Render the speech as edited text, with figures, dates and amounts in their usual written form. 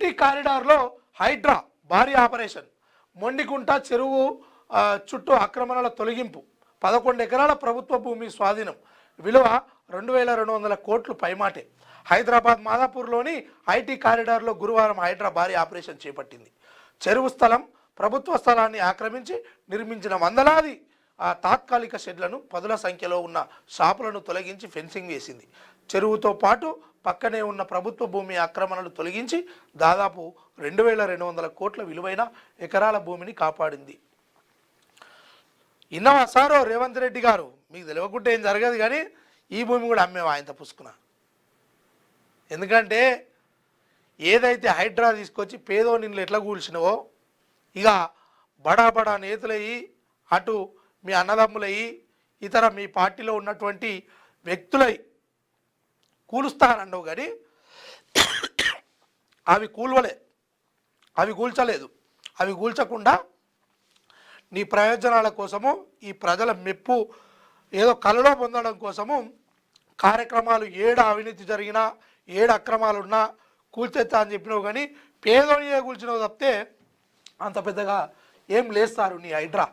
IT కారిడార్లో Hydraa భారీ operation. Mondikunta చెరువు చుట్టూ ఆక్రమణల తొలగింపు. 11 ఎకరాల ప్రభుత్వ భూమి స్వాధీనం. విలువ 2200 కోట్లు పైమాటే. హైదరాబాద్ మాదాపూర్లోని ఐటీ కారిడార్లో గురువారం హైడ్రా భారీ ఆపరేషన్ చేపట్టింది. చెరువు స్థలం, ప్రభుత్వ స్థలాన్ని ఆక్రమించి నిర్మించిన వందలాది తాత్కాలిక షెడ్లను, పదుల సంఖ్యలో ఉన్న షాపులను తొలగించి ఫెన్సింగ్ వేసింది. చెరువుతో పాటు పక్కనే ఉన్న ప్రభుత్వ భూమి ఆక్రమణలు తొలగించి దాదాపు 2200 కోట్ల విలువైన ఎకరాల భూమిని కాపాడింది. ఇన్నవా సారో రేవంత్ రెడ్డి గారు, మీకు తెలియకుంటే ఏం జరగదు, కానీ ఈ భూమి కూడా అమ్మేవా ఆయనతో పుసుకున్నా. ఎందుకంటే ఏదైతే హైడ్రా తీసుకొచ్చి పేదోనిళ్ళు ఎట్లా కూల్చినవో, ఇక బడా బడా నేతలయ్యి, అటు మీ అన్నదమ్ములయ్యి, ఇతర మీ పార్టీలో ఉన్నటువంటి వ్యక్తులై కూలుస్తానన్నావు, కానీ అవి కూల్చలేదు. అవి కూల్చకుండా నీ ప్రయోజనాల కోసము, ఈ ప్రజల మెప్పు ఏదో కలలో పొందడం కోసము కార్యక్రమాలు, ఏడు అవినీతి జరిగినా, ఏడు అక్రమాలున్నా కూల్చేస్తా అని చెప్పినావు, కానీ పేదోనియే కూల్చినావు తప్పితే అంత పెద్దగా ఏం లేస్తారు నీ హైడ్రా.